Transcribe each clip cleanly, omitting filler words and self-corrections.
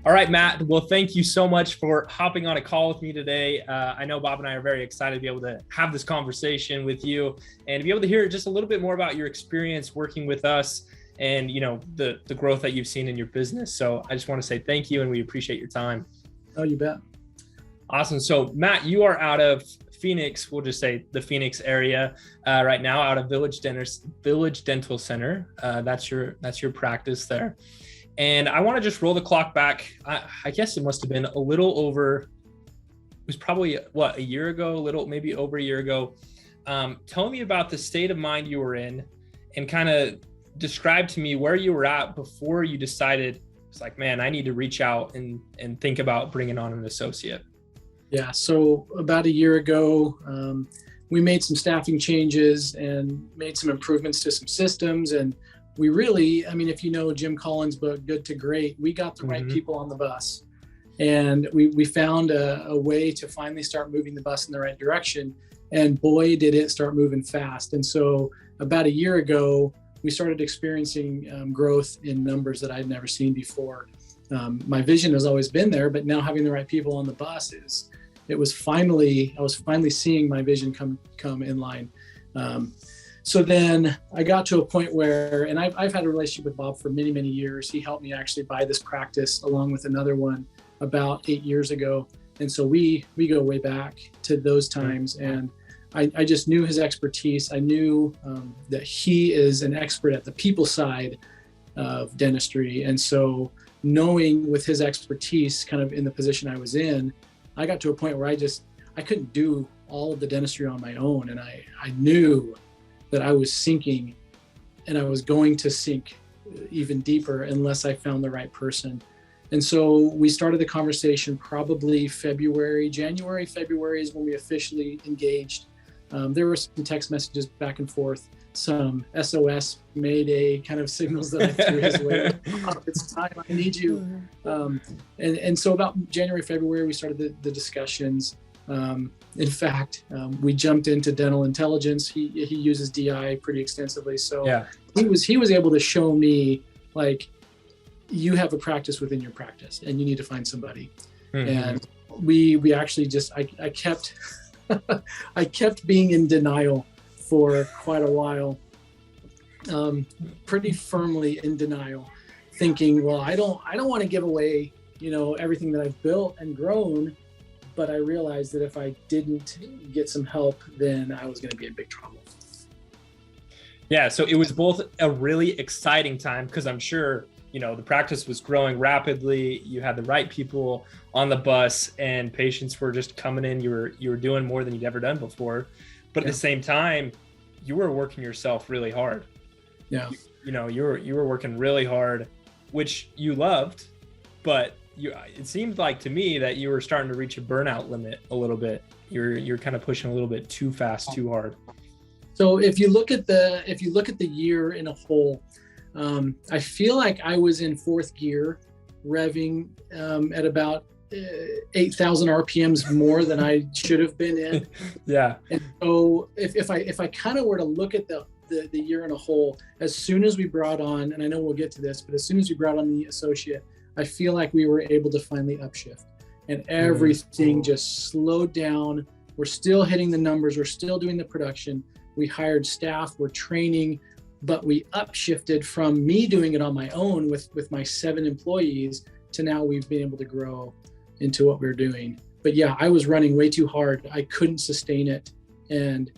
All right, Matt. Well, thank you so much for hopping on a call with me today. I know Bob and I are very excited to be able to have this conversation with you and to be able to hear just a little bit more about your experience working with us and the growth that you've seen in your business. So I just want to say thank you and we appreciate your time. Oh, you bet. Awesome. So Matt, you are out of Phoenix. We'll just say the Phoenix area right now, out of Village Dental Center. That's your practice there. And I want to just roll the clock back. I guess it must have been a little over, it was probably a year ago, maybe over a year ago. Tell me about the state of mind you were in and kind of describe to me where you were at before you decided it's like, man, I need to reach out and think about bringing on an associate. Yeah. So about a year ago, we made some staffing changes and made some improvements to some systems. And we really, if you know Jim Collins' book, Good to Great, we got the right people on the bus. And we found a way to finally start moving the bus in the right direction. And boy, did it start moving fast. And so about a year ago, we started experiencing growth in numbers that I'd never seen before. My vision has always been there, but now having the right people on the bus I was finally seeing my vision come in line. So then I got to a point where, and I've had a relationship with Bob for many, many years. He helped me actually buy this practice along with another one about 8 years ago. And so we go way back to those times. And I just knew his expertise. I knew that he is an expert at the people side of dentistry. And so knowing with his expertise kind of in the position I was in, I got to a point where I couldn't do all of the dentistry on my own. And I knew that I was sinking and I was going to sink even deeper unless I found the right person. And so we started the conversation probably January, February is when we officially engaged. There were some text messages back and forth, some SOS Mayday kind of signals that I threw his way. Oh, it's time, I need you. And so about January, February, we started the discussions. In fact, we jumped into dental intelligence. He uses DI pretty extensively. So yeah. He was able to show me, like, you have a practice within your practice and you need to find somebody. And we actually I kept I kept being in denial for quite a while, pretty firmly in denial, thinking, well, I don't want to give away, everything that I've built and grown. But I realized that if I didn't get some help, then I was going to be in big trouble. Yeah, so it was both a really exciting time because I'm sure, the practice was growing rapidly. You had the right people on the bus and patients were just coming in. You were doing more than you'd ever done before. But at the same time, you were working yourself really hard. Yeah. You were working really hard, which you loved, but it seemed like to me that you were starting to reach a burnout limit a little bit. You're kind of pushing a little bit too fast, too hard. So if you look at the year in a whole, I feel like I was in fourth gear, revving at about 8,000 RPMs more than I should have been in. Yeah. And so if I kind of were to look at the year in a whole, as soon as we brought on, and I know we'll get to this, but as soon as we brought on the associate, I feel like we were able to finally upshift and everything just slowed down. We're still hitting the numbers. We're still doing the production. We hired staff, we're training, but we upshifted from me doing it on my own with my 7 employees to now we've been able to grow into what we're doing. But yeah, I was running way too hard. I couldn't sustain it. And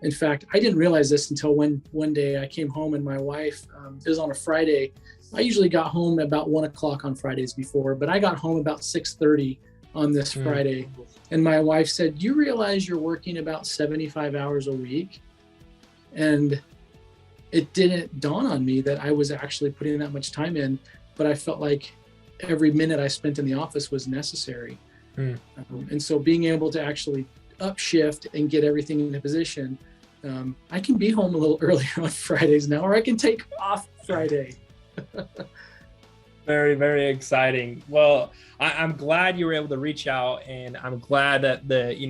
in fact, I didn't realize this until one day I came home and my wife, it was on a Friday. I usually got home about 1 o'clock on Fridays before, but I got home about 6:30 on this Friday. And my wife said, "You realize you're working about 75 hours a week?" And it didn't dawn on me that I was actually putting that much time in, but I felt like every minute I spent in the office was necessary. And so being able to actually upshift and get everything into position, I can be home a little earlier on Fridays now, or I can take off Friday. Very, very exciting. Well, I'm glad you were able to reach out, and I'm glad that we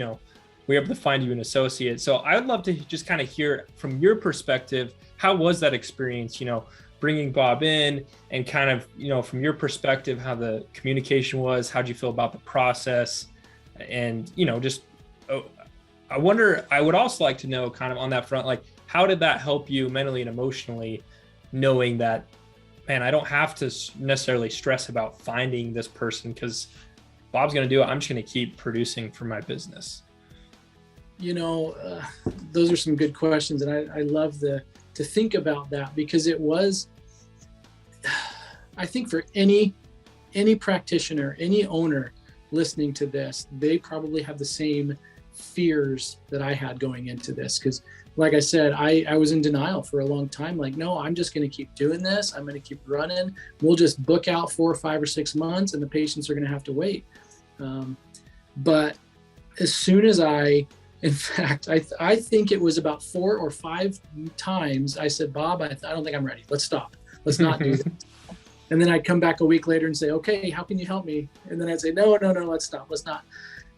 were able to find you an associate. So I would love to just kind of hear from your perspective, how was that experience, bringing Bob in and kind of, from your perspective, how the communication was, how'd you feel about the process? And, just, I would also like to know kind of on that front, like, how did that help you mentally and emotionally, knowing that, man, I don't have to necessarily stress about finding this person because Bob's going to do it. I'm just going to keep producing for my business. Those are some good questions. And I love to think about that, because it was, I think for any practitioner, any owner listening to this, they probably have the same fears that I had going into this. Because like I said, I was in denial for a long time. Like, no, I'm just going to keep doing this. I'm going to keep running. We'll just book out 4 or 5 or 6 months and the patients are going to have to wait. But as soon as in fact, I think it was about 4 or 5 times I said, Bob, I don't think I'm ready. Let's stop. Let's not do this. And then I'd come back a week later and say, okay, how can you help me? And then I'd say, no, let's stop. Let's not.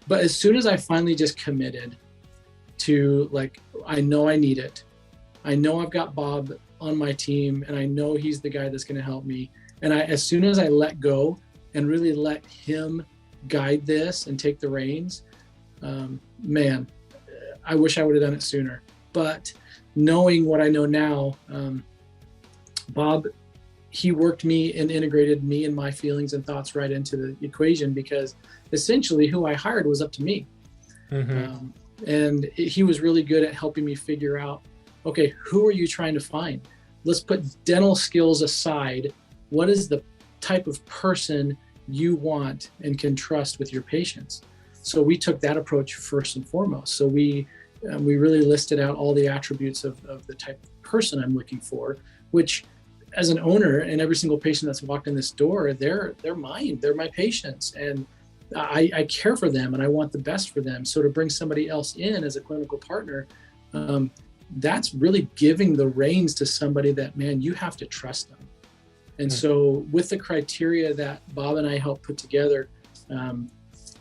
But as soon as I finally just committed to, like, I know I need it. I know I've got Bob on my team and I know he's the guy that's going to help me. And as soon as I let go and really let him guide this and take the reins, man, I wish I would have done it sooner. But knowing what I know now, Bob, he worked me and integrated me and my feelings and thoughts right into the equation, because essentially who I hired was up to me. Mm-hmm. And he was really good at helping me figure out, okay, who are you trying to find? Let's put dental skills aside. What is the type of person you want and can trust with your patients? So we took that approach first and foremost. So we really listed out all the attributes of the type of person I'm looking for, which as an owner and every single patient that's walked in this door, they're mine, they're my patients. And I care for them and I want the best for them. So to bring somebody else in as a clinical partner, that's really giving the reins to somebody that, man, you have to trust them. And so with the criteria that Bob and I helped put together,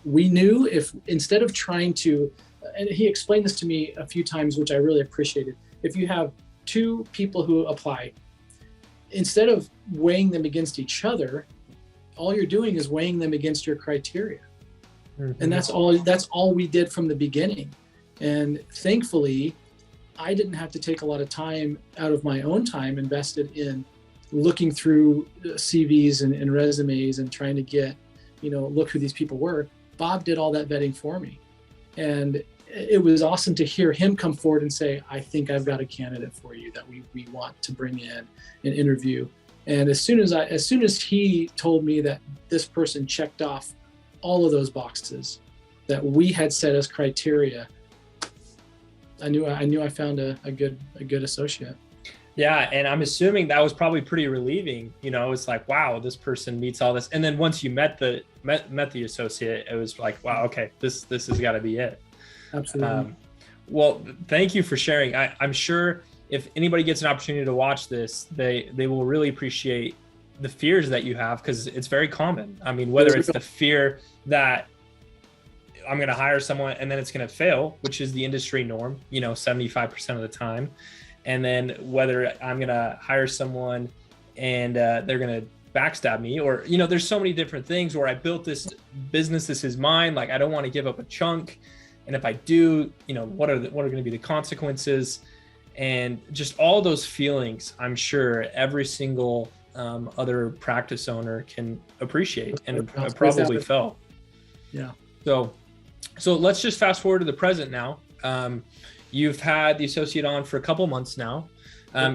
we knew if instead of trying to, and he explained this to me a few times, which I really appreciated. If you have 2 people who apply, instead of weighing them against each other, all you're doing is weighing them against your criteria. Mm-hmm. And that's all we did from the beginning. And thankfully, I didn't have to take a lot of time out of my own time invested in looking through CVs and resumes and trying to get, look who these people were. Bob did all that vetting for me. And it was awesome to hear him come forward and say, I think I've got a candidate for you that we want to bring in and interview. And as soon as he told me that this person checked off all of those boxes that we had set as criteria, I knew I found a good associate. Yeah. And I'm assuming that was probably pretty relieving. It's like, wow, this person meets all this. And then once you met the associate, it was like, wow, okay, this has got to be it. Absolutely. Well, thank you for sharing. I'm sure if anybody gets an opportunity to watch this, they will really appreciate the fears that you have, because it's very common. I mean, whether it's the fear that I'm going to hire someone and then it's going to fail, which is the industry norm, 75% of the time. And then whether I'm going to hire someone and they're going to backstab me, or, there's so many different things where I built this business. This is mine. Like, I don't want to give up a chunk. And if I do, what are going to be the consequences? And just all those feelings, I'm sure every single other practice owner can appreciate and probably felt. Yeah. So let's just fast forward to the present now. You've had the associate on for a couple months now.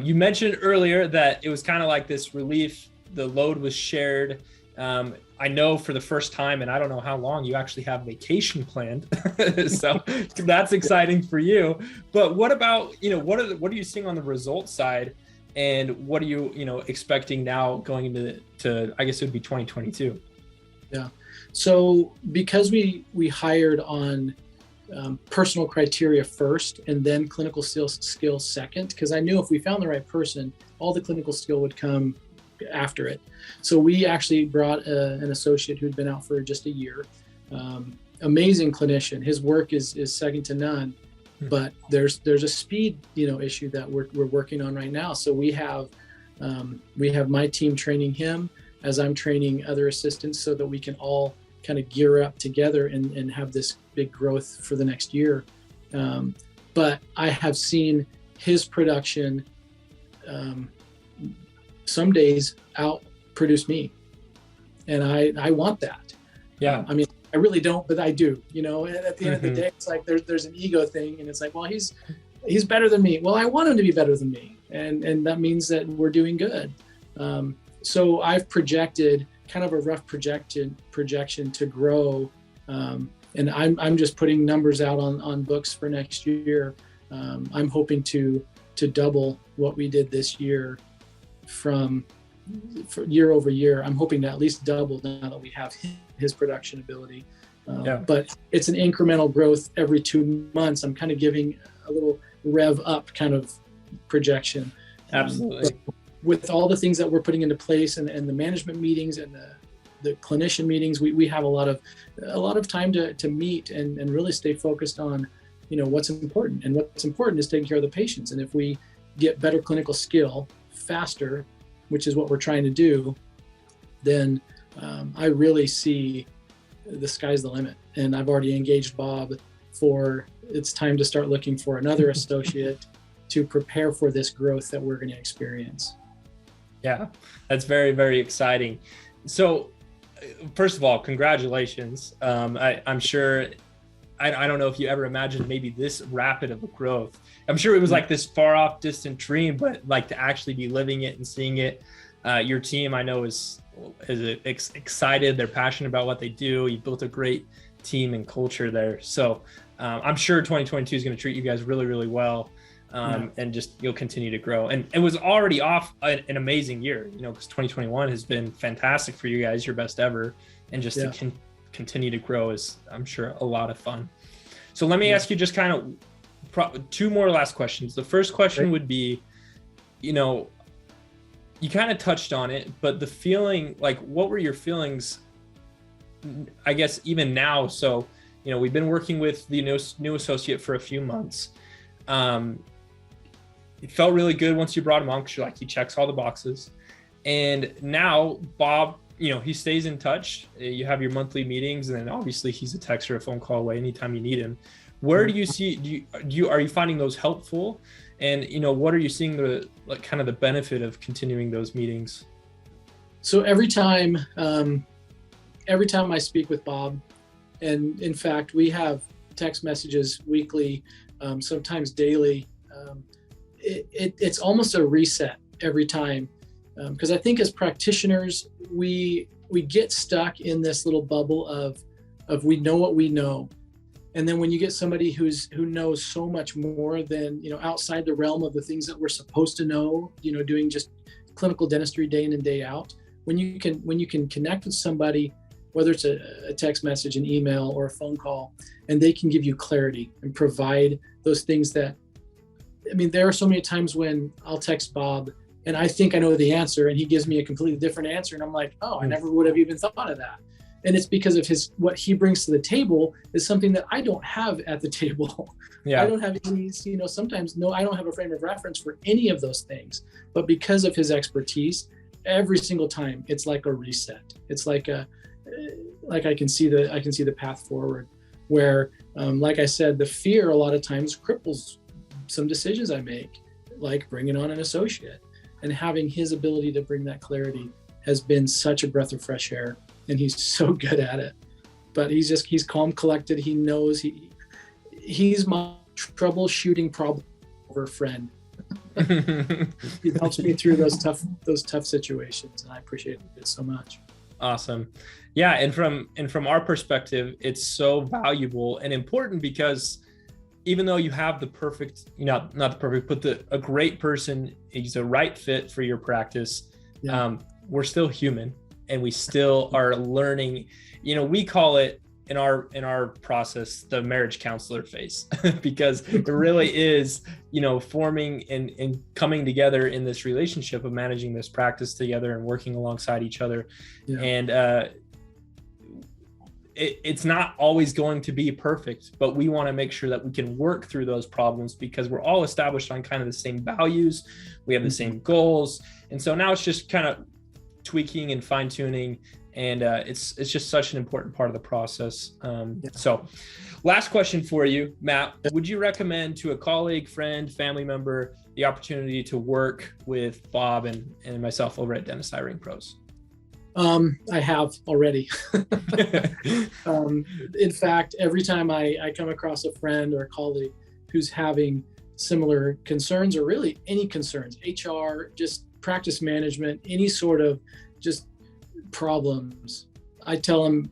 You mentioned earlier that it was kind of like this relief. The load was shared. I know for the first time, and I don't know how long, you actually have vacation planned. So that's exciting for you. But what about, what are you seeing on the results side? And what are you, expecting now going into I guess it would be 2022? Yeah. So because we hired on personal criteria first and then clinical skills second, because I knew if we found the right person, all the clinical skill would come after it. So we actually brought an associate who'd been out for just a year. Amazing clinician. His work is second to none. But there's a speed issue that we're working on right now. So we have We have my team training him as I'm training other assistants so that we can all kind of gear up together and have this big growth for the next year. But I have seen his production some days outproduce me. And I want that. Yeah. I mean, I really don't, but I do. You know, at the end of the day, it's like there's an ego thing, and it's like, well, he's better than me. Well, I want him to be better than me, and that means that we're doing good. So I've projected kind of a rough projection to grow, and I'm just putting numbers out on books for next year. I'm hoping to double what we did this year for year over year. I'm hoping to at least double now that we have his production ability. But it's an incremental growth every 2 months. I'm kind of giving a little rev up kind of projection. Absolutely. With all the things that we're putting into place and the management meetings and the clinician meetings, we have a lot of time to meet and really stay focused on, you know, what's important. And what's important is taking care of the patients. And if we get better clinical skill faster, which is what we're trying to do, then I really see the sky's the limit. And I've already engaged Bob it's time to start looking for another associate to prepare for this growth that we're going to experience. Yeah, that's very, very exciting. So first of all, congratulations. I'm sure, I don't know if you ever imagined maybe this rapid of a growth. I'm sure it was like this far off distant dream, but like to actually be living it and seeing it. Your team, I know, is excited. They're passionate about what they do. You built a great team and culture there. So I'm sure 2022 is going to treat you guys really, really well. And just you'll continue to grow. And it was already off an amazing year, you know, because 2021 has been fantastic for you guys, your best ever. And just to continue to grow is, I'm sure, a lot of fun. So let me ask you just kind of two more last questions. The first question would be, you know, you kind of touched on it, but the feeling, like, what were your feelings, I guess, even now? So, you know, we've been working with the new associate for a few months. It felt really good once you brought him on because you're like, he checks all the boxes. And now Bob, you know, he stays in touch. You have your monthly meetings, and then obviously he's a text or a phone call away anytime you need him. Where do you see, are you finding those helpful? And, you know, what are you seeing kind of the benefit of continuing those meetings? So every time I speak with Bob, and in fact, we have text messages weekly, sometimes daily. It's almost a reset every time, because I think as practitioners, we get stuck in this little bubble of we know what we know. And then when you get somebody who knows so much more than, you know, outside the realm of the things that we're supposed to know, you know, doing just clinical dentistry day in and day out, when you can connect with somebody, whether it's a text message, an email, or a phone call, and they can give you clarity and provide those things that, I mean, there are so many times when I'll text Bob and I think I know the answer and he gives me a completely different answer. And I'm like, oh, I never would have even thought of that. And it's because of what he brings to the table is something that I don't have at the table. Yeah. I don't have any, you know, sometimes, I don't have a frame of reference for any of those things, but because of his expertise, every single time it's like a reset. It's like I can see the path forward where, like I said, the fear a lot of times cripples some decisions I make, like bringing on an associate, and having his ability to bring that clarity has been such a breath of fresh air. And he's so good at it, but he's calm, collected. He knows he's my troubleshooting problem over friend. He helps me through those tough situations, and I appreciate it so much. Awesome. Yeah. And from our perspective, it's so valuable and important because even though you have the perfect, not the perfect, but a great person, he's a right fit for your practice. Yeah. We're still human. And we still are learning, you know, we call it in our process, the marriage counselor phase, because it really is, you know, forming and coming together in this relationship of managing this practice together and working alongside each other. Yeah. And it's not always going to be perfect, but we want to make sure that we can work through those problems because we're all established on kind of the same values. We have the same goals. And so now it's just kind of tweaking and fine tuning. And it's just such an important part of the process. So last question for you, Matt, would you recommend to a colleague, friend, family member, the opportunity to work with Bob and myself over at Dentist Hiring Pros? I have already. In fact, every time I come across a friend or a colleague who's having similar concerns, or really any concerns, HR, just practice management, any sort of just problems, I tell them,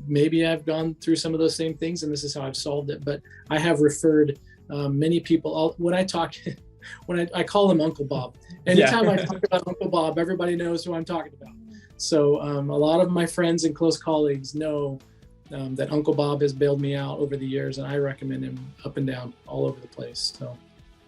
maybe I've gone through some of those same things and this is how I've solved it. But I have referred many people. When I call him Uncle Bob. Anytime I talk about Uncle Bob, everybody knows who I'm talking about. So a lot of my friends and close colleagues know that Uncle Bob has bailed me out over the years, and I recommend him up and down all over the place. So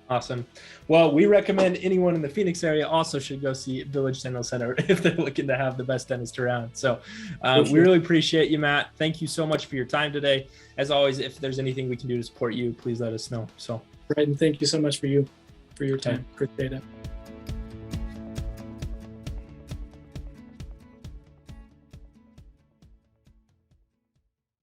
awesome. Well, we recommend anyone in the Phoenix area also should go see Village Dental Center if they're looking to have the best dentist around. So we really appreciate you, Matt. Thank you so much for your time today. As always, if there's anything we can do to support you, please let us know. So right, and thank you so much for your time. Appreciate it.